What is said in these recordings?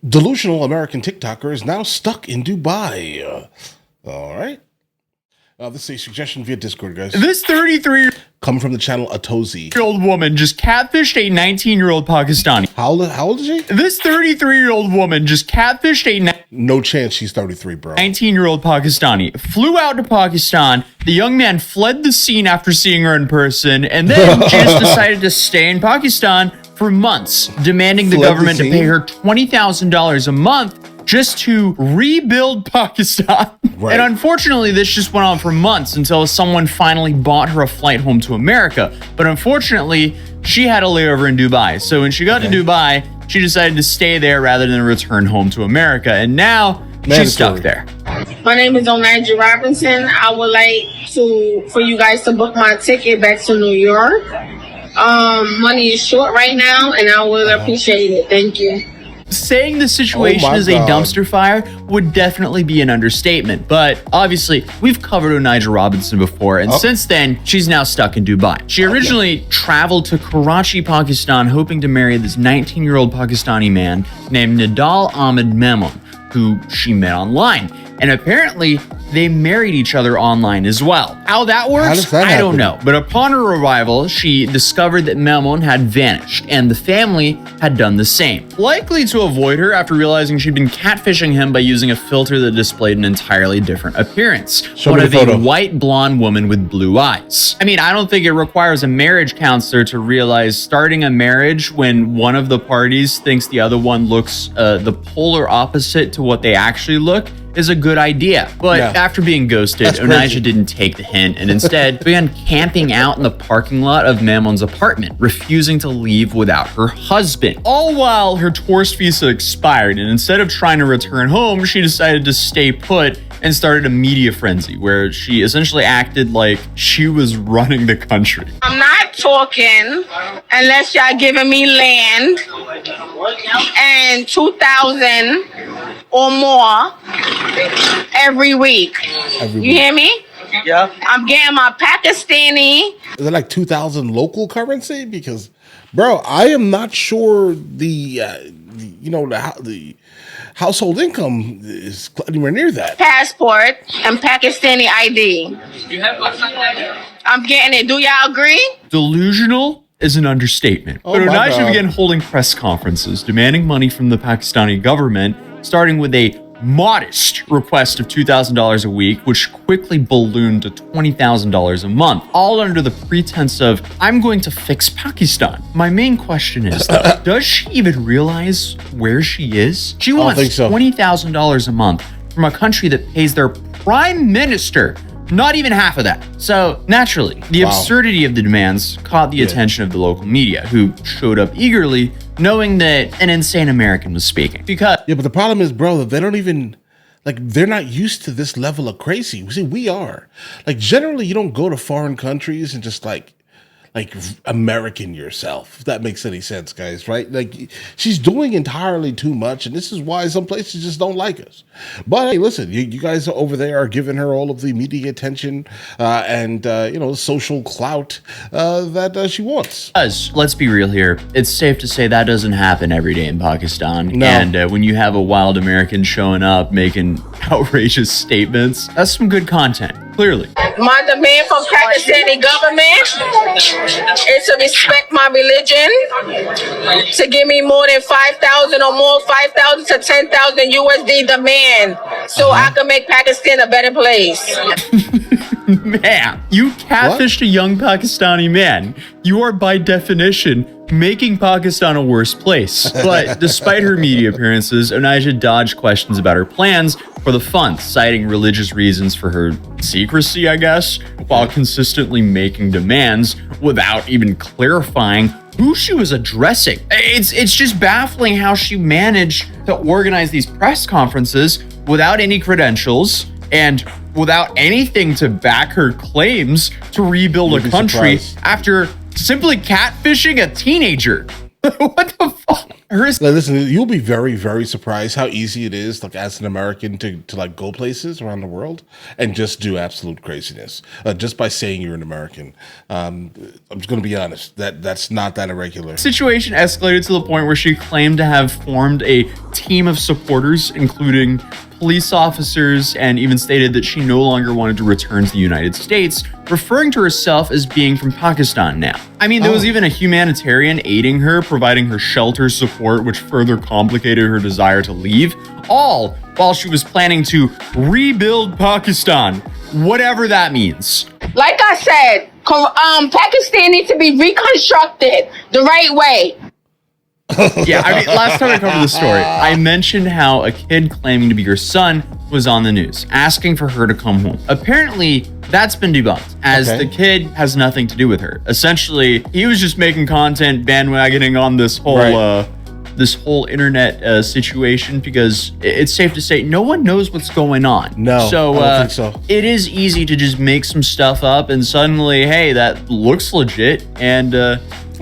Delusional American TikToker is now stuck in Dubai. All right. This is a suggestion via Discord, guys. This 33-year-old Come from the channel Atozi. woman just catfished a 19-year-old Pakistani. How old is she? This 33-year-old woman just catfished a No chance she's 33, bro. 19-year-old Pakistani. Flew out to Pakistan. The young man fled the scene after seeing her in person, and then she just decided to stay in Pakistan for months, demanding the government to pay her $20,000 a month just to rebuild Pakistan. Right. And unfortunately, this just went on for months until someone finally bought her a flight home to America. But unfortunately, she had a layover in Dubai. So when she got to Dubai, she decided to stay there rather than return home to America. And now she's stuck there. My name is Onaja Robinson. I would like for you guys to book my ticket back to New York. Money is short right now, and I would appreciate it. Thank you. Saying the situation is a dumpster fire would definitely be an understatement, but obviously we've covered Onaja Robinson before, and since then she's now stuck in Dubai. She originally traveled to Karachi, Pakistan, hoping to marry this 19-year-old Pakistani man named Nidal Ahmed Memon, who she met online, and apparently they married each other online as well. How that works, I don't know. But upon her arrival, she discovered that Memon had vanished, and the family had done the same. Likely to avoid her after realizing she'd been catfishing him by using a filter that displayed an entirely different appearance. One of a white blonde woman with blue eyes. I mean, I don't think it requires a marriage counselor to realize starting a marriage when one of the parties thinks the other one looks the polar opposite to what they actually look is a good idea. But after being ghosted, Onaja didn't take the hint and instead began camping out in the parking lot of Memon's apartment, refusing to leave without her husband. All while her tourist visa expired, and instead of trying to return home, she decided to stay put and started a media frenzy where she essentially acted like she was running the country. I'm not talking unless y'all giving me land and 2,000 or more every week. You hear me? Yeah. I'm getting my Pakistani. Is it like 2,000 local currency? Because, bro, I am not sure the household income is anywhere near that. Passport and Pakistani ID. I'm getting it. Do y'all agree? Delusional is an understatement. But Onaja began holding press conferences demanding money from the Pakistani government, starting with a modest request of $2,000 a week, which quickly ballooned to $20,000 a month, all under the pretense of, I'm going to fix Pakistan. My main question is, though, does she even realize where she is? She wants $20,000 a month from a country that pays their prime minister not even half of that. So naturally, the absurdity of the demands caught the attention of the local media, who showed up eagerly, knowing that an insane American was speaking. Because but the problem is, bro, they don't even, like, they're not used to this level of crazy. See, we are. Like, generally, you don't go to foreign countries and just like American yourself, if that makes any sense, guys, right? Like, she's doing entirely too much, and this is why some places just don't like us. But hey, listen, you guys over there are giving her all of the media attention and social clout that she wants. Let's be real here. It's safe to say that doesn't happen every day in Pakistan. No. And when you have a wild American showing up making outrageous statements, that's some good content, clearly. My demand from Pakistani government is to respect my religion, to give me more than 5,000 or more, 5,000 to 10,000 USD demand, so I can make Pakistan a better place. Man, you catfished a young Pakistani man. You are by definition making Pakistan a worse place. But despite her media appearances, Onaja dodged questions about her plans for the funds, citing religious reasons for her secrecy, I guess, while consistently making demands without even clarifying who she was addressing. It's just baffling how she managed to organize these press conferences without any credentials and without anything to back her claims to rebuild a country after simply catfishing a teenager. What the fuck? Her Like, listen, you'll be very, very surprised how easy it is, like as an American, to like go places around the world and just do absolute craziness just by saying you're an American. I'm just going to be honest, that's not that irregular. situation escalated to the point where she claimed to have formed a team of supporters, including police officers, and even stated that she no longer wanted to return to the United States, referring to herself as being from Pakistan now. I mean, there was even a humanitarian aiding her, providing her shelter support, which further complicated her desire to leave, all while she was planning to rebuild Pakistan, whatever that means. Like I said, Pakistan needs to be reconstructed the right way. Yeah, I mean, last time I covered this story, I mentioned how a kid claiming to be her son was on the news, asking for her to come home. Apparently, that's been debunked, as the kid has nothing to do with her. Essentially, he was just making content, bandwagoning on this whole internet situation, because it's safe to say no one knows what's going on. No, so, I don't think so. It is easy to just make some stuff up and suddenly, hey, that looks legit, and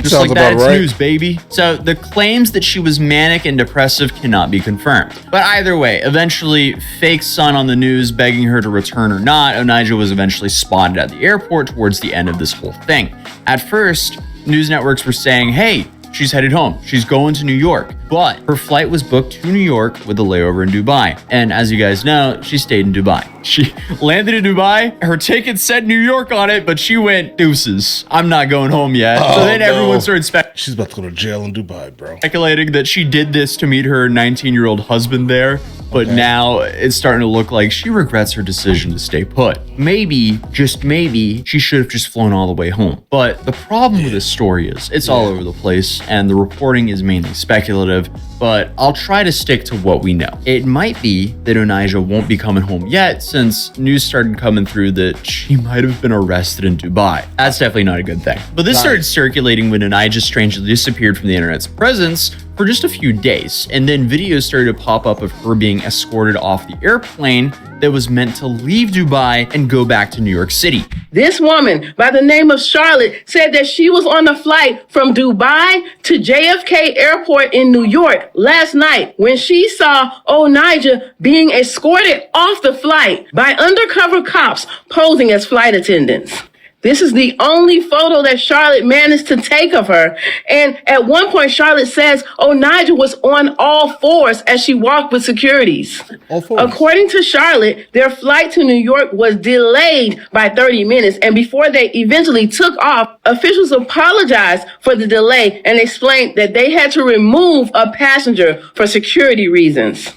just like that, it's news, baby. So the claims that she was manic and depressive cannot be confirmed. But either way, eventually, fake son on the news begging her to return or not, Onijah was eventually spotted at the airport towards the end of this whole thing. At first, news networks were saying, hey, she's headed home. She's going to New York. But her flight was booked to New York with a layover in Dubai. And as you guys know, she stayed in Dubai. She landed in Dubai. Her ticket said New York on it, but she went, deuces, I'm not going home yet. So then everyone started She's about to go to jail in Dubai, bro. speculating that she did this to meet her 19-year-old husband there. But now it's starting to look like she regrets her decision to stay put. Maybe, just maybe, she should have just flown all the way home. But the problem with this story is it's all over the place, and the reporting is mainly speculative, but I'll try to stick to what we know. It might be that Onijah won't be coming home yet, since news started coming through that she might have been arrested in Dubai. That's definitely not a good thing. But this started circulating when Onijah strangely disappeared from the internet's presence for just a few days, and then videos started to pop up of her being escorted off the airplane that was meant to leave Dubai and go back to New York City. This woman by the name of Charlotte said that she was on a flight from Dubai to JFK Airport in New York last night when she saw Onijah being escorted off the flight by undercover cops posing as flight attendants. This is the only photo that Charlotte managed to take of her. And at one point, Charlotte says Onijah was on all fours as she walked with securities. All fours. According to Charlotte, their flight to New York was delayed by 30 minutes. And before they eventually took off, officials apologized for the delay and explained that they had to remove a passenger for security reasons.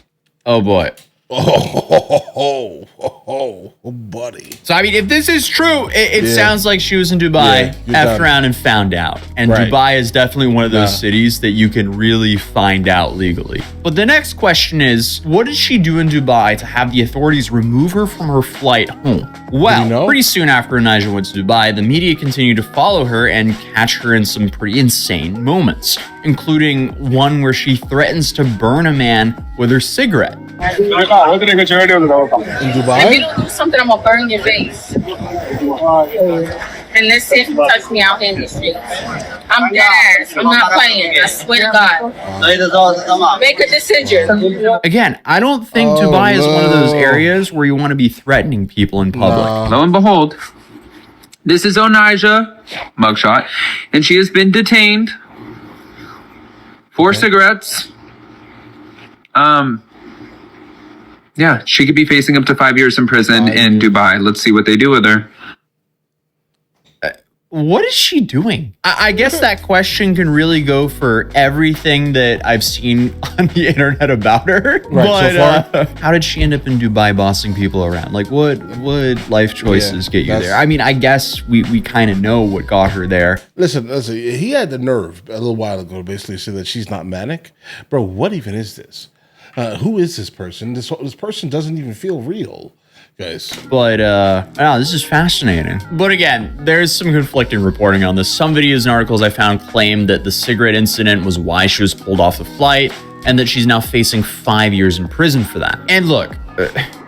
Oh boy. Oh, buddy. So, I mean, if this is true, it sounds like she was in Dubai, effed around and found out. And Dubai is definitely one of those cities that you can really find out legally. But the next question is, what did she do in Dubai to have the authorities remove her from her flight home? Well, pretty soon after Onijah went to Dubai, the media continued to follow her and catch her in some pretty insane moments, including one where she threatens to burn a man with her cigarette. In If you Dubai? don't do something, I'm gonna burn your face. And let's see if you touch me out here in the streets. I'm dead ass. I'm not playing. I swear to God. Make a decision. Again, I don't think Dubai is one of those areas where you want to be threatening people in public. Lo and behold, this is Onijah, mugshot, and she has been detained for cigarettes. Yeah, she could be facing up to 5 years in prison in Dubai. Let's see what they do with her. What is she doing? I guess that question can really go for everything that I've seen on the internet about her. But how did she end up in Dubai bossing people around? Like, what life choices get you there? I mean, I guess we kind of know what got her there. Listen, he had the nerve a little while ago to basically say that she's not manic. Bro, what even is this? Who is this person? This person doesn't even feel real, guys. But this is fascinating. But again, there's some conflicting reporting on this. Some videos and articles I found claim that the cigarette incident was why she was pulled off the flight, and that she's now facing 5 years in prison for that. And look,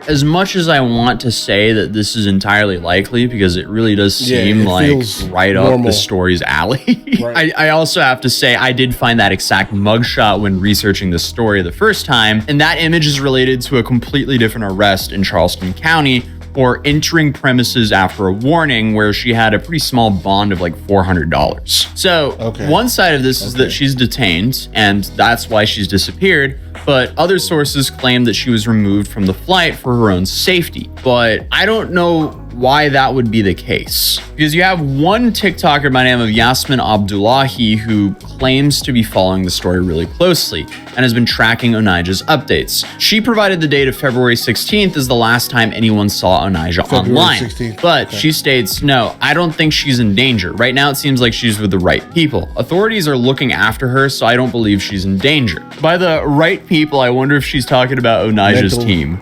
as much as I want to say that this is entirely likely, because it really does seem like right up the story's alley, Right. I also have to say I did find that exact mugshot when researching the story the first time, and that image is related to a completely different arrest in Charleston County for entering premises after a warning, where she had a pretty small bond of like $400. So one side of this is that she's detained, and that's why she's disappeared. But other sources claim that she was removed from the flight for her own safety. But I don't know why that would be the case, because you have one TikToker by the name of Yasmin Abdullahi who claims to be following the story really closely and has been tracking Onijah's updates. She provided the date of February 16th as the last time anyone saw Onijah online. 16th. But she states, no, I don't think she's in danger. Right now, it seems like she's with the right people. Authorities are looking after her, so I don't believe she's in danger. By the right people, I wonder if she's talking about Onijah's team.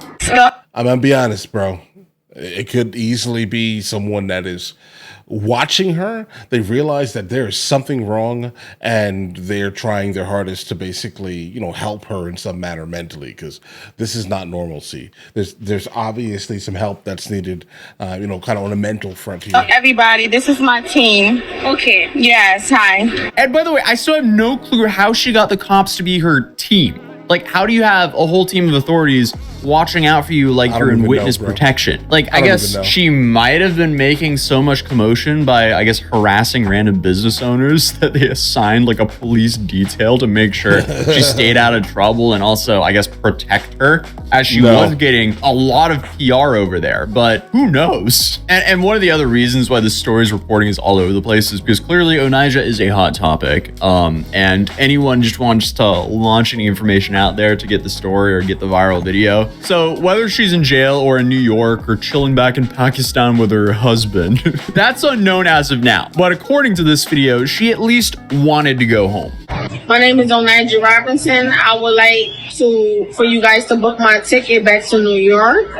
I'm gonna be honest, bro. It could easily be someone that is watching her. They realize that there is something wrong, and they're trying their hardest to basically, you know, help her in some manner mentally, because this is not normalcy. There's obviously some help that's needed, you know, kind of on a mental front here. Everybody, this is my team. Okay. Yes, hi. And by the way, I still have no clue how she got the cops to be her team. Like, how do you have a whole team of authorities watching out for you like you're in witness protection? Like, I guess she might have been making so much commotion by, I guess, harassing random business owners that they assigned like a police detail to make sure she stayed out of trouble and also, I guess, protect her, as she was getting a lot of PR over there. But who knows? And one of the other reasons why this story's reporting is all over the place is because clearly Onijah is a hot topic. And anyone just wants to launch any information out there to get the story or get the viral video. So whether she's in jail or in New York or chilling back in Pakistan with her husband, that's unknown as of now. But according to this video, she at least wanted to go home. My name is Onijah Robinson. I would like for you guys to book my ticket back to New York.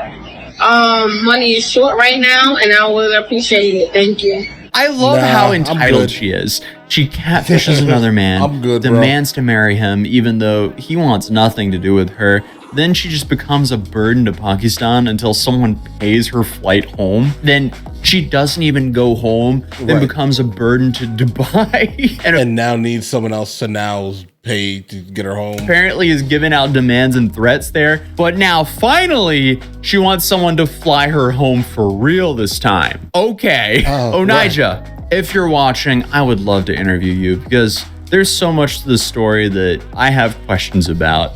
Money is short right now, and I would appreciate it. Thank you. I love how entitled she is. She catfishes another man, demands to marry him, even though he wants nothing to do with her. Then she just becomes a burden to Pakistan until someone pays her flight home. Then she doesn't even go home, then becomes a burden to Dubai. and now needs someone else to now pay to get her home. Apparently is giving out demands and threats there. But now finally, she wants someone to fly her home for real this time. Okay, Onijah, if you're watching, I would love to interview you, because there's so much to the story that I have questions about.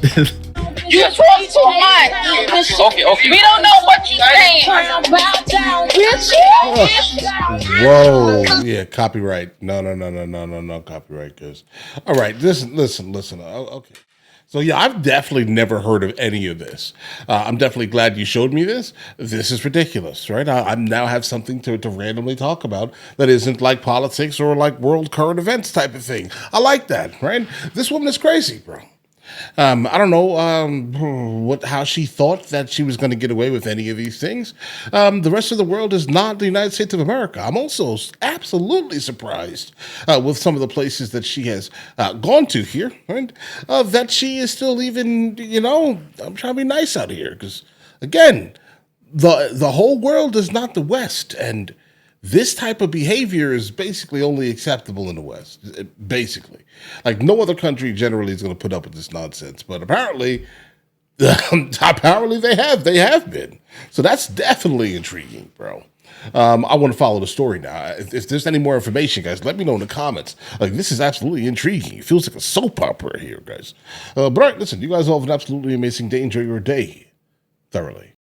You talk too much. Okay. We don't know what you're saying. Whoa. Yeah, copyright. No, copyright, guys. All right, listen. Okay. So yeah, I've definitely never heard of any of this. I'm definitely glad you showed me this. This is ridiculous, right? I now have something to randomly talk about that isn't like politics or like world current events type of thing. I like that, right? This woman is crazy, bro. I don't know how she thought that she was going to get away with any of these things. The rest of the world is not the United States of America. I'm also absolutely surprised with some of the places that she has gone to here, right? That she is still even, you know, I'm trying to be nice out here, because, again, the whole world is not the West, and this type of behavior is basically only acceptable in the West, basically. Like, no other country generally is going to put up with this nonsense, but apparently they have been. So that's definitely intriguing, bro. I want to follow the story now. If there's any more information, guys, let me know in the comments. Like, this is absolutely intriguing. It feels like a soap opera here, guys. But all right, listen, you guys all have an absolutely amazing day. Enjoy your day thoroughly.